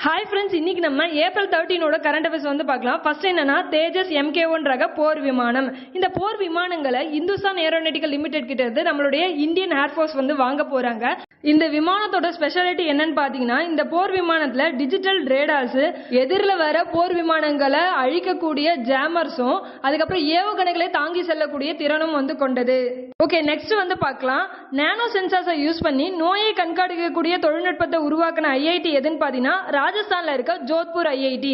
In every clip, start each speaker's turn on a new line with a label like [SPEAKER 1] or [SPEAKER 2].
[SPEAKER 1] Hi friends, இன்னைக்கு நம்ம April 13 current affairs வந்து பார்க்கலாம். ஃபர்ஸ்ட் என்னன்னா, தேஜஸ் MK1 ரக போர் விமானம். இந்த போர் விமானங்களை இந்துஸ்தான் ஏரோநாட்டிக்கல் லிமிடெட் கிட்ட இருந்து நம்மளுடைய இந்தியன் ஏர்ஃபோர்ஸ் வந்து வாங்க போறாங்க. இந்த விமானத்தோட ஸ்பெஷாலிட்டி என்னன்னு பாத்தீங்கன்னா, இந்த போர் விமானத்துல டிஜிட்டல் ரேடார்ஸ், எதிரில் வர போர் விமானங்களை அழிக்கக்கூடிய ஜாமர்ஸும், அதுக்கப்புறம் ஏவுகணைகளை தாங்கி செல்லக்கூடிய திறனும் வந்து கொண்டது. ஓகே, நெக்ஸ்ட் வந்து பார்க்கலாம். நானோ சென்சார்ஸை யூஸ் பண்ணி நோயை கண்காணிக்கக்கூடிய தொழில்நுட்பத்தை உருவாக்கின IIT எதுன்னு பாத்தீங்கன்னா, ராஜஸ்தான்ல இருக்க ஜோத்பூர் IIT.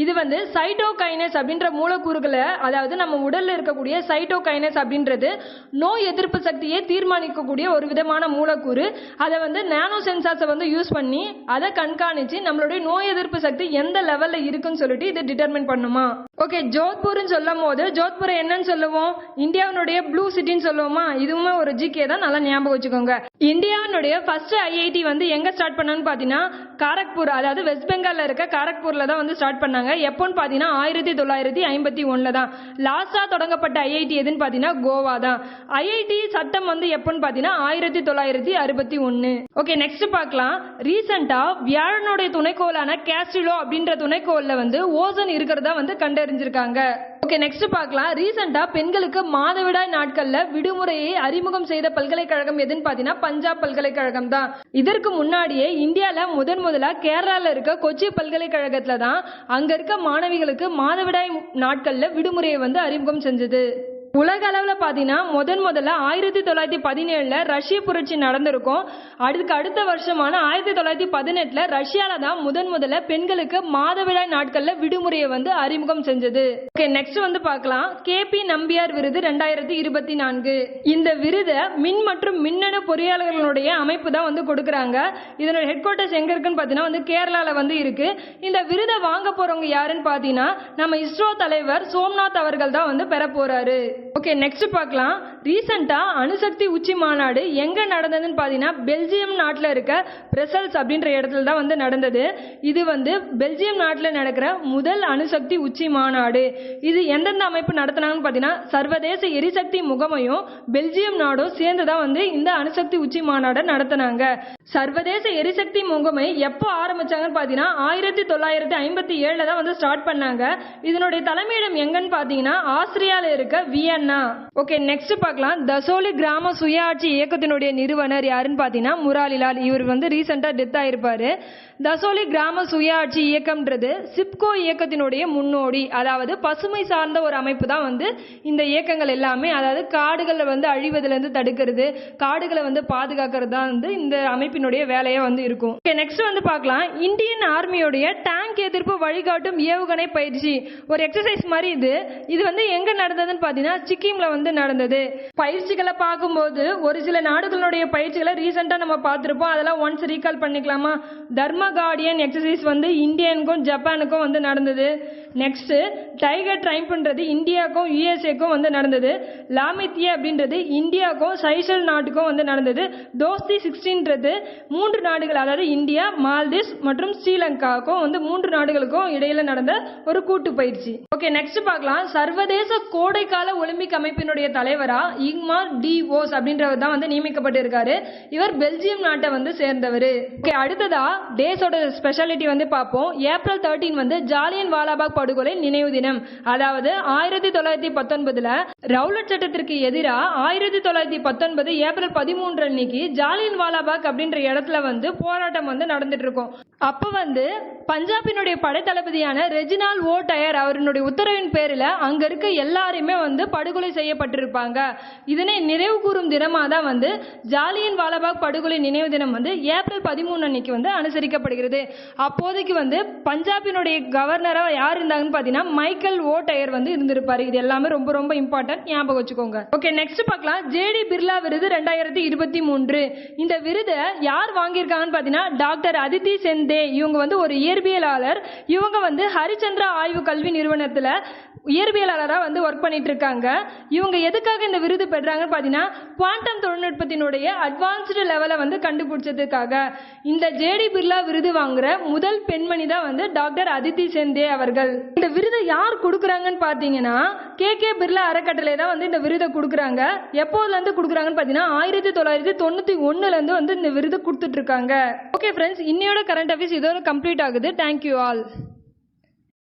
[SPEAKER 1] இது வந்து சைட்டோகைனஸ் அப்படின்ற மூலக்கூறுகளை, அதாவது நம்ம உடல்ல இருக்கக்கூடிய சைட்டோகைனஸ் அப்படின்றது நோய் எதிர்ப்பு சக்தியை தீர்மானிக்கக்கூடிய ஒரு விதமான மூலக்கூறு. அதை வந்து நானோ சென்சார்ஸை வந்து யூஸ் பண்ணி அதை கண்காணிச்சு நம்மளுடைய நோய் எதிர்ப்பு சக்தி எந்த லெவல்ல இருக்குன்னு சொல்லிட்டு இதை டிட்டர்மின் பண்ணுமா. ஓகே, ஜோத்பூர்னு சொல்லும் போது ஜோத்பூரை என்னன்னு சொல்லுவோம்? இந்தியாவினுடைய ப்ளூ சிட்டின்னு சொல்லுவோமா? இதுவுமே ஒரு GK தான், நல்லா ஞாபகம் வச்சுக்கோங்க. இந்தியாவினுடைய ஃபர்ஸ்ட் IIT வந்து எங்க ஸ்டார்ட் பண்ணான்னு பாத்தீங்கன்னா, காரக்பூர், அதாவது வெஸ்ட் பெங்கால்ல இருக்க காரக்பூர்ல தான் வந்து ஸ்டார்ட் பண்ணாங்க. எப்போன்னு பாத்தீங்கன்னா 1951 தான். லாஸ்டா தொடங்கப்பட்ட IIT எதுன்னு பாத்தீங்கன்னா கோவா தான். IIT சட்டம் வந்து எப்போன்னு பாத்தீங்கன்னா 1961. ஓகே, நெக்ஸ்ட் பார்க்கலாம். ரீசெண்டா வியாழனுடைய துணைக்கோளான கேஸ்ட்ரிலோ அப்படின்ற துணைக்கோள்ல வந்து ஓசோன் இருக்கிறதா வந்து கண்டறிஞ்சிருக்காங்க. ஓகே, நெக்ஸ்ட் பார்க்கலாம். ரீசெண்டா பெண்களுக்கு மாதவிடாய் நாட்கள்ல விடுமுறையை அறிமுகம் செய்த பல்கலைக்கழகம் எதுன்னு பாத்தீங்கன்னா பஞ்சாப் பல்கலைக்கழகம் தான். இதற்கு முன்னாடியே இந்தியால முதலா கேரளால இருக்க கொச்சி பல்கலைக்கழகத்துல தான் அங்க இருக்க மாணவிகளுக்கு மாதவிடாய் நாட்கள்ல விடுமுறையை வந்து அறிமுகம் செஞ்சது. உலக அளவுல பாத்தீங்கன்னா முதல்ல 1917 ரஷ்ய புரட்சி நடந்திருக்கும். அதுக்கு அடுத்த வருஷமான 1918 ரஷ்யால தான் முதல்ல பெண்களுக்கு மாதவிடாய் நாட்கள்ல விடுமுறையை வந்து அறிமுகம் செஞ்சது. ஓகே, நெக்ஸ்ட் வந்து பார்க்கலாம். KP நம்பியார் விருது 2024. இந்த விருதை மின் மற்றும் மின்னணு பொறியாளர்களுடைய அமைப்பு தான் வந்து கொடுக்கறாங்க. இதனோட ஹெட் குவார்ட்டர்ஸ் எங்க இருக்குன்னு பாத்தீங்கன்னா வந்து கேரளால வந்து இருக்கு. இந்த விருதை வாங்க போறவங்க யாருன்னு பாத்தீங்கன்னா நம்ம இஸ்ரோ தலைவர் சோம்நாத் அவர்கள் தான் வந்து பெற போறாரு. ஓகே, நெக்ஸ்ட் பார்க்கலாம். ரீசெண்டா அணுசக்தி உச்சி மாநாடு எங்க நடந்ததுன்னு பாத்தீங்கன்னா பெல்ஜியம் நாட்டுல இருக்க பிரசல்ஸ் அப்படின்ற இடத்துல தான் வந்து நடந்தது. இது வந்து பெல்ஜியம் நாட்டுல நடக்கிற முதல் அணுசக்தி உச்சி மாநாடு. இது எந்தெந்த அமைப்பு நடத்தினாங்கன்னு பாத்தீங்கன்னா சர்வதேச எரிசக்தி முகமையும் பெல்ஜியம் நாடும் சேர்ந்து தான் வந்து இந்த அணுசக்தி உச்சி மாநாடு நடத்தினாங்க. சர்வதேச எரிசக்தி முகமை எப்போ ஆரம்பிச்சாங்கன்னு பாத்தீங்கன்னா 1957 தான் வந்து ஸ்டார்ட் பண்ணாங்க. இதனுடைய தலைமையிடம் எங்கன்னு பாத்தீங்கன்னா ஆஸ்திரியால இருக்க வியன்னா. ஓகே, நெக்ஸ்ட் பார்க்கலாம். தசோலி கிராம சுயாட்சி இயக்கத்தினுடைய நிறுவனர் யாருன்னு பாத்தீங்கன்னா முராலிலால். இவர் வந்து ரீசெண்டா டெத் ஆயிருப்பாரு. தசோலி கிராம சுயாட்சி இயக்கம்ன்றது சிப்கோ இயக்கத்தினுடைய முன்னோடி, அதாவது பசுமை சார்ந்த ஒரு அமைப்பு தான் வந்து இந்த இயக்கங்கள் எல்லாமே. அதாவது காடுகளை வந்து அழிவதிலிருந்து இருந்து தடுக்கிறது, காடுகளை வந்து பாதுகாக்கிறது தான் வந்து இந்த அமைப்பினுடைய வேலையா வந்து இருக்கும். ஓகே, நெக்ஸ்ட் வந்து பார்க்கலாம். இந்தியன் ஆர்மியோடைய டேங்க் எதிர்ப்பு வழிகாட்டும் ஏவுகணை பயிற்சி ஒரு எக்ஸசைஸ் மாதிரி இது வந்து எங்க நடந்ததுன்னு பாத்தீங்கன்னா சிக்கிம்ல வந்து நடந்தது. பயிற்சிகளை பார்க்கும்போது ஒரு சில நாடுகளுடைய பயிற்சிகளை ரீசெண்டா நம்ம பார்த்திருப்போம். அதெல்லாம் ஒன்ஸ் ரீகால் பண்ணிக்கலாமா? தர்ம கார்டியன் எக்ஸசைஸ் வந்து இந்தியனுக்கும் ஜப்பானுக்கும் வந்து நடந்தது. நெக்ஸ்ட் டைகர் ட்ரைம்ப்ன்றது இந்தியாவுக்கும் USA-க்கும் வந்து நடந்தது. லாமித்தியா அப்படின்றது இந்தியாவுக்கும் சைஷல் நாட்டுக்கும் வந்து நடந்தது. தோஸ்தி 16ன்றது 3 நாடுகள், அதாவது இந்தியா, மால்தீவ்ஸ் மற்றும் ஸ்ரீலங்காவுக்கும் வந்து 3 நாடுகளுக்கும் இடையில நடந்த ஒரு கூட்டு பயிற்சி. ஓகே, நெக்ஸ்ட் பார்க்கலாம். சர்வதேச கோடைக்கால ஒலிம்பிக் அமைப்பினுடைய தலைவரா இங்மார் டி ஓஸ் அப்படின்றவர் தான் வந்து நியமிக்கப்பட்டிருக்காரு. இவர் பெல்ஜியம் நாட்டை வந்து சேர்ந்தவர். ஓகே, அடுத்ததா டேஸோட ஸ்பெஷாலிட்டி வந்து பார்ப்போம். ஏப்ரல் 13 வந்து ஜாலியன் வாலாபாக் படுகொலை நினைவு தினம். அதாவது 1919 ரவுலட் சட்டத்திற்கு எதிராக 1919 ஏப்ரல் 13 அன்னைக்கு ஜாலியன் வாலாபாக் அப்படின்ற இடத்துல வந்து போராட்டம் வந்து நடந்துட்டு இருக்கும். அப்ப வந்து பஞ்சாபினுடைய படைத்தளபதியான ரெஜினால் ஓ டயர் அவருடைய உத்தரவின் பேரில் அங்க இருக்க எல்லாருமே வந்து படுகொலை செய்யப்பட்டிருப்பாங்க. இதனை நினைவு கூறும் தினமா தான் வந்து ஜாலியன் வாலாபாக் படுகொலை நினைவு தினம் வந்து ஏப்ரல் 13 அன்னைக்கு வந்து அனுசரிக்கப்படுகிறது. அப்போதைக்கு வந்து பஞ்சாபினுடைய கவர்னரா யார் இருந்தாங்கன்னு பாத்தீங்கன்னா மைக்கேல் ஓ டயர் வந்து இருந்திருப்பாரு. இது எல்லாமே ரொம்ப ரொம்ப இம்பார்ட்டன்ட், ஞாபகம் வச்சுக்கோங்க. ஓகே, நெக்ஸ்ட் பார்க்கலாம். JD பிர்லா விருது 2023. இந்த விருதை யார் வாங்கியிருக்காங்கன்னு பாத்தீங்கன்னா டாக்டர் அதித்தி செந்தே. இவங்க வந்து ஒரு இயற்பியலாளர். இவங்க வந்து ஹரிச்சந்திரா ஆய்வு கல்வி நிறுவனத்துல இயற்பியலாளராக வந்து ஒர்க் பண்ணிட்டு இருக்காங்க. இவங்க எதுக்காக இந்த விருது பெறாங்கன்னு பார்த்தீங்கன்னா குவாண்டம் தொழில்நுட்பத்தினுடைய அட்வான்ஸ்டு லெவலை வந்து கண்டுபிடிச்சதுக்காக. இந்த ஜேடி பிர்லா விருது வாங்குற முதல் பெண்மணி தான் வந்து டாக்டர் அதித்தி செந்தே அவர்கள். இந்த விருதை யார் கொடுக்குறாங்கன்னு பார்த்தீங்கன்னா கே பிர்லா அறக்கட்டளை தான் வந்து இந்த விருதை கொடுக்குறாங்க. எப்போதுலேருந்து கொடுக்குறாங்கன்னு பார்த்தீங்கன்னா 1991 வந்து இந்த விருது கொடுத்துட்டு இருக்காங்க. ஓகே ஃப்ரெண்ட்ஸ், இன்னையோட கரண்ட் அஃபேர்ஸ் இதோட கம்ப்ளீட் ஆகுது. Thank you all.